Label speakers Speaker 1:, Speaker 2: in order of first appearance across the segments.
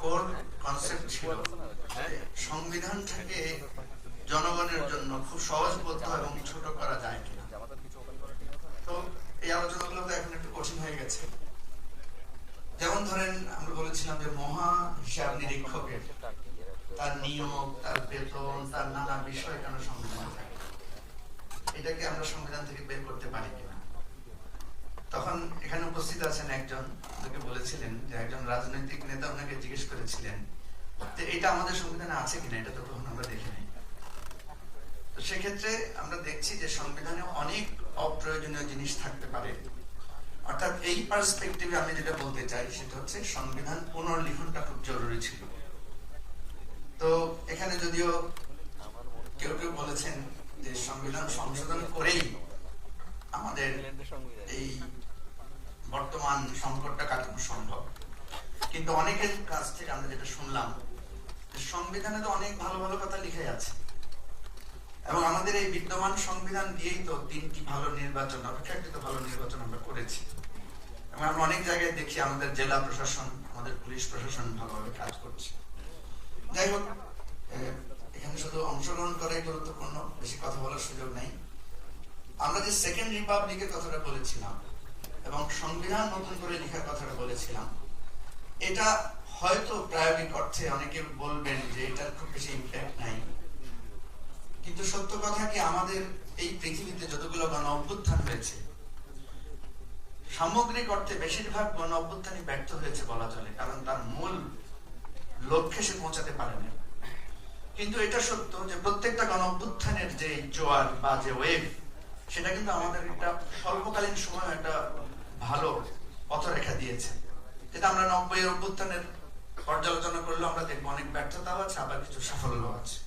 Speaker 1: Core concept ছিল সংবিধানটাকে জনগণের জন্য খুব সহজবোধ্য এবং ছোট করা যায় কিনা। তো এই আলোচনাগুলো তো এখন একটু কঠিন হয়ে গেছে। যেমন ধরেন আমরা বলেছিলাম যে মহা হিসাব নিরীক্ষকের তার নিয়োগ, তার বেতন, তার নানা বিষয় কেন সংবিধানে থাকে, এটাকে আমরা সংবিধান থেকে বের করতে পারি কিনা। তখন এখানে উপস্থিত আছেন একজন আমাকে বলেছিলেন যে একজন রাজনৈতিক নেতা ওনাকে জিজ্ঞেস করেছিলেন যে এটা আমাদের সংবিধানে আছে কিনা, এটা তো তখন আমরা দেখি নাই। তো সেক্ষেত্রে আমরা দেখছি যে সংবিধানে অনেক অপ্রয়োজনীয় জিনিস থাকতে পারে। অর্থাৎ এই পার্সপেক্টিভে আমি যেটা বলতে চাই সেটা হচ্ছে সংবিধান পুনর্লিখনটা খুব জরুরি ছিল। তো এখানে যদিও কেউ কেউ বলেছেন যে সংবিধান সংশোধন করেই আমাদের এই বর্তমান সংকটটা কাটানো সম্ভব, কিন্তু অনেকের কাছ থেকে আমরা যেটা শুনলাম সংবিধানে তো অনেক ভালো ভালো কথা লিখে আছে এবং আমাদের এই বিদ্যমান সংবিধান দিয়েই তো 3টি ভালো নির্বাচন, অপেক্ষাকৃত ভালো নির্বাচন আমরা করেছি। এবং আমরা অনেক জায়গায় দেখি আমাদের জেলা প্রশাসন, আমাদের পুলিশ প্রশাসন ভালোভাবে কাজ করছে। যাই হোক, এখানে শুধু অংশগ্রহণ করাই গুরুত্বপূর্ণ, বেশি কথা বলার সুযোগ নেই। আমরা যে সেকেন্ড রিপাবলিকের কথাটা বলেছিলাম এবং সংবিধান নতুন করে লেখার কথাটা বলেছিলাম, এটা হয়তো প্রায়োগিক অর্থে অনেকে বলবেন যে এটার খুব বেশি ইম্প্যাক্ট নাই, কিন্তু সত্য কথা কি আমাদের এই পৃথিবীতে যতগুলো গণ অভ্যুত্থান হয়েছে সামগ্রিক অর্থে বেশিরভাগ গণ অভ্যুত্থানই ব্যর্থ হয়েছে বলা চলে, কারণ তার মূল লক্ষ্যে সে পৌঁছাতে পারেনি। কিন্তু এটা সত্য যে প্রত্যেকটা গণ অভ্যুত্থানের যে জোয়ার বা যে ওয়েভ, সেটা কিন্তু আমাদের একটা স্বল্পকালীন সময় একটা ভালো পথরেখা দিয়েছে, যেটা আমরা 90-এর অভ্যুত্থানের পর্যালোচনা করলেও আমরা দেখবো অনেক ব্যর্থতাও আছে, আবার কিছু সাফল্য আছে।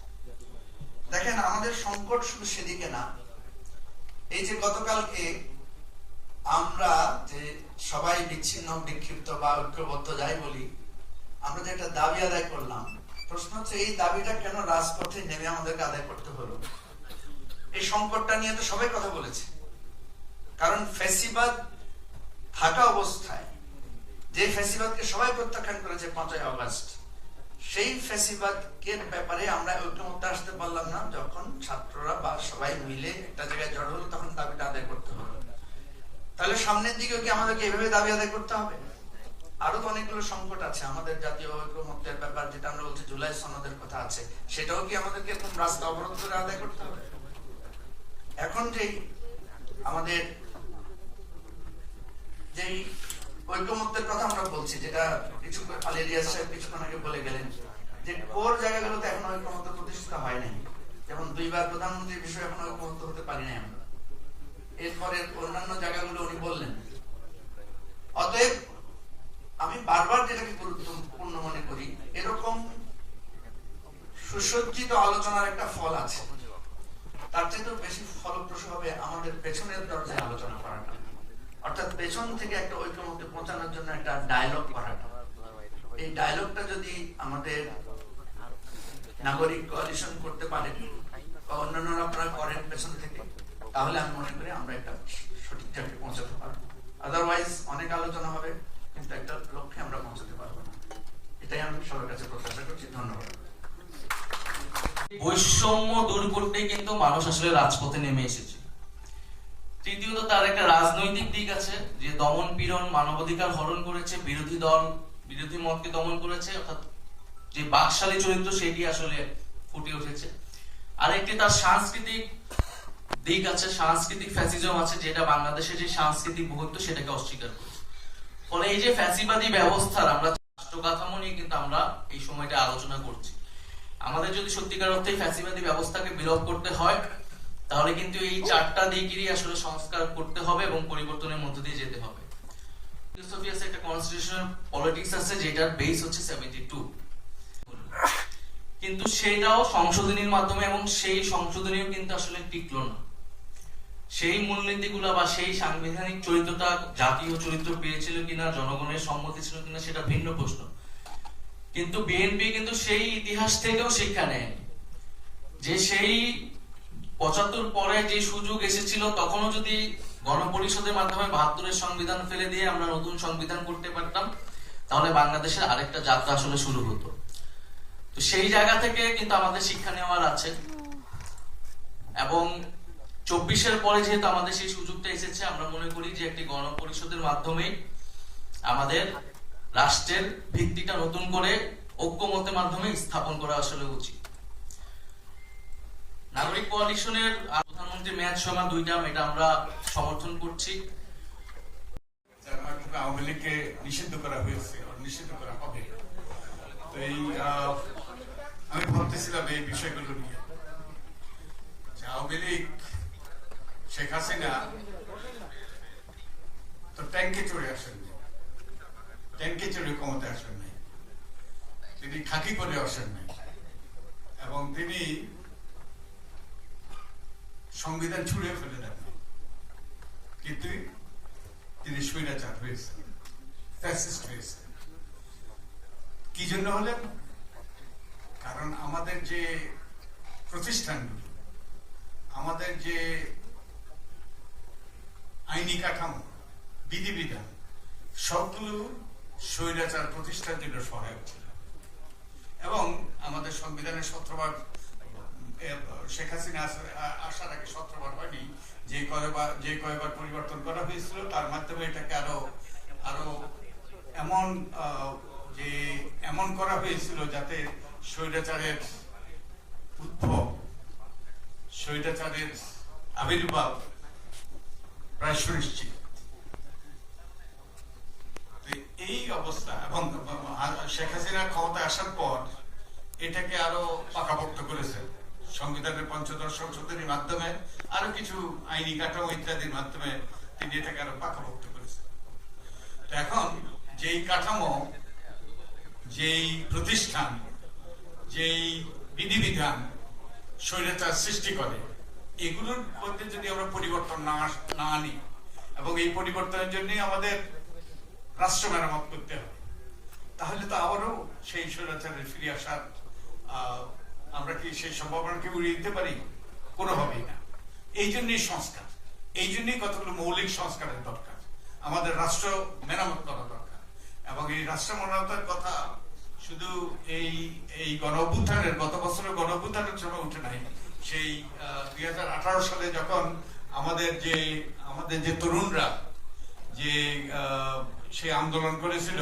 Speaker 1: দেখেন, আমাদের সংকট শুধু সেদিকে না, এই যে গতকালকে আমরা যে সবাই বিচ্ছিন্ন, বিক্ষিপ্ত বা ঐক্যবদ্ধ যাই বলি, আমরা যে একটা দাবি আদায় করলাম, প্রশ্ন হচ্ছে এই দাবিটা কেন রাজপথে নেমে আমাদেরকে আদায় করতে হলো। এই সংকটটা নিয়ে তো সবাই কথা বলেছে, কারণ ফ্যাসিবাদ থাকা অবস্থায় যে ফ্যাসিবাদকে সবাই প্রত্যাখ্যান করেছে 5ই আগস্ট, সেই ফ্যাসিবাদের ব্যাপারে আমরা ঐক্যমত্যে আসতে পারলাম না যখন ছাত্ররা বা সবাই মিলে একটা জায়গায় জড় হলো, তখন দাবিটা আদায় করতে হলো। তাহলে সামনের দিকেও কি আমাদেরকে এভাবে দাবি আদায় করতে হবে? আরো তো অনেকগুলো সংকট আছে, আমাদের জাতীয় ঐক্যমত্যের ব্যাপার যেটা আমরা বলছি, জুলাই সনদের কথা আছে, সেটাও কি আমাদেরকে এরকম রাস্তা অবরোধ করে আদায় করতে হবে? এখন যেই আমাদের যেই ঐক্যমত্যের কথা আমরা বলছি, যেটা কিছু আলিয়াস সাহেব কিছুক্ষণ আগে বলে গেলেন, যে কোর জায়গাগুলোতে এখন ঐক্যমত্য প্রতিষ্ঠিত হয় নাই। যেমন 2বার প্রধানমন্ত্রীর বিষয়ে এখন ঐক্যমত্য হতে পারি নাই আমরা। এরপরে অন্যান্য জায়গাগুলো উনি বললেন। অতএব আমি বারবার যেটাকে গুরুত্বপূর্ণ মনে করি, এরকম সুসজ্জিত আলোচনার একটা ফল আছে, তার চেয়ে বেশি ফলপ্রসূ হবে আমাদের পেছনের দরজায় আলোচনা করাটা, অর্থাৎ পেছন থেকে একটা ঐক্যমত্যে পৌঁছানোর জন্য একটা ডায়লগ করাটা। এই ডায়লগটা যদি আমাদের নাগরিক কোয়ালিশন করতে পারে বা অন্যান্যরা আপনারা করেন পেছন থেকে, তাহলে আমি মনে করি আমরা একটা সঠিক জায়গায় পৌঁছাতে পারবো। আদারওয়াইজ অনেক আলোচনা হবে কিন্তু একটা লক্ষ্যে আমরা পৌঁছাতে পারবো না। এটাই আমি সবার কাছে প্রত্যাশা করছি। ধন্যবাদ।
Speaker 2: বৈষম্য দূর করতে কিন্তু মানুষ আসলে রাজপথে নেমে এসেছে। তৃতীয়ত, তার একটা রাজনৈতিক দিক আছে, যে দমন পীড়ন, মানবাধিকার হরণ করেছে, বিরোধী দল বিরোধী মতকে দমন করেছে, অর্থাৎ যে বাকশালী চরিত্র সেটি আসলে ফুটে উঠেছে। আর একটি তার সাংস্কৃতিক দিক আছে, সাংস্কৃতিক ফ্যাসিজম আছে, যেটা বাংলাদেশের যে সাংস্কৃতিক বহুত্ব সেটাকে অস্বীকার করছে। ফলে এই যে ফ্যাসিবাদী ব্যবস্থার আমরা রাষ্ট্র কাঠামো নিয়ে কিন্তু আমরা এই সময়টা আলোচনা করছি। আমাদের যদি সত্যিকার অর্থে ফ্যাসিবাদী ব্যবস্থাকে বিলোপ করতে হয়, তাহলে কিন্তু এই 4টা দিকেরই আসলে সংস্কার করতে হবে এবং পরিবর্তনের মধ্য দিয়ে যেতে হবে। ফিলোসফি একটা কনস্টিটিউশনাল পলিটিক্স আছে, যেটার বেস হচ্ছে 72, কিন্তু সেটাও সংশোধনীর মাধ্যমে, এবং সেই সংশোধনীও কিন্তু আসলে টিকলো না। সেই মূলনীতিগুলো বা সেই সাংবিধানিক চরিত্রটা জাতীয় চরিত্র পেয়েছিল কিনা, জনগণের সম্মতি ছিল কিনা, সেটা ভিন্ন প্রশ্ন। কিন্তু বিএনপি কিন্তু সেই ইতিহাস থেকেও শিক্ষা নেয়, যে সেই 75 পরে যে সুযোগ এসেছিল, তখনও যদি গণপরিষদের মাধ্যমে 72-এর সংবিধান ফেলে দিয়ে আমরা নতুন সংবিধান করতে পারতাম, তাহলে বাংলাদেশের আরেকটা যাত্রা আসলে শুরু হতো। তো সেই জায়গা থেকে কিন্তু আমাদের শিক্ষা নেওয়ার আছে, এবং 24-এর পরে যেহেতু আমাদের সেই সুযোগটা এসেছে, আমরা মনে করি যে একটি গণপরিষদের মাধ্যমে আমাদের রাষ্ট্রের ভিত্তিটা নতুন করে ঐক্যমতের মাধ্যমে স্থাপন করা আসলে উচিত। নাগরিক কোয়ালিশনের প্রধানমন্ত্রী মেয়াদ সময় 2 টার্ম, এটা আমরা সমর্থন করছি।
Speaker 3: আওয়ামী লীগকে নিষিদ্ধ করা হয়েছে, নিষিদ্ধ করা হবে। তো এই আমি ভাবতেছিলাম এই বিষয়গুলো নিয়ে, আওয়ামী লীগ শেখ হাসিনা তো ট্যাঙ্কে চড়ে আসেননি, ট্যাঙ্কে চড়ে ক্ষমতায় আসেন নাই, তিনি খাকি করে আসেন নাই, এবং তিনি সংবিধান ছুঁড়ে ফেলে দেন, কিন্তু তিনি স্বৈরাচার হয়েছে, ফ্যাসিস্ট হয়েছে। কি জন্য হলেন? কারণ আমাদের যে প্রতিষ্ঠানগুলো, আমাদের যে আইনি কাঠামো, বিধিবিধান, সবগুলো স্বৈরাচার প্রতিষ্ঠার জন্য সহায়ক ছিল। এবং আমাদের সংবিধানের 17 বার, শেখ হাসিনা আসার আগে 17 বার হয়নি, যে কয়বার পরিবর্তন করা হয়েছিল তার মাধ্যমে এটাকে আরো এমন করা হয়েছিল যাতে স্বৈরাচারের উদ্ভব, স্বৈরাচারের আবির্ভাব প্রায় সুনিশ্চিত। এই অবস্থা, এবং শেখ হাসিনা ক্ষমতায় আসার পর এটাকে আরো পাকাপোক্ত করেছে সংবিধানের ৫ম সংশোধনীর মাধ্যমে, আরো কিছু আইনি কাঠামো ইত্যাদির মাধ্যমে তিনি এটাকে আরো পাকাপোক্ত করেছেন। এখন যেই কাঠামো, যেই প্রতিষ্ঠান, যেই বিধিবিধান স্বৈরাচার সৃষ্টি করে, এগুলোর মধ্যে যদি আমরা পরিবর্তন না আনি, এবং এই পরিবর্তনের জন্য আমাদের রাষ্ট্র মেরামত করতে হবে, তাহলে তো আবারও সেই স্বৈরাচারে ফিরে আসার আমরা কি সেই সম্ভাবনাকে উড়িয়ে দিতে পারি? কোনোভাবেই না। এই জন্যই সংস্কার, এই জন্যই কতগুলো মৌলিক সংস্কারের দরকার, আমাদের রাষ্ট্র মেরামত করা দরকার। এবং এই রাষ্ট্র মেরামতের কথা শুধু এই গণ অভ্যুত্থানের, গত বছরের গণ অভ্যুত্থানের সময় উঠে নাই। সেই 2018 সালে যখন আমাদের যে তরুণরা যে সেই আন্দোলন করেছিল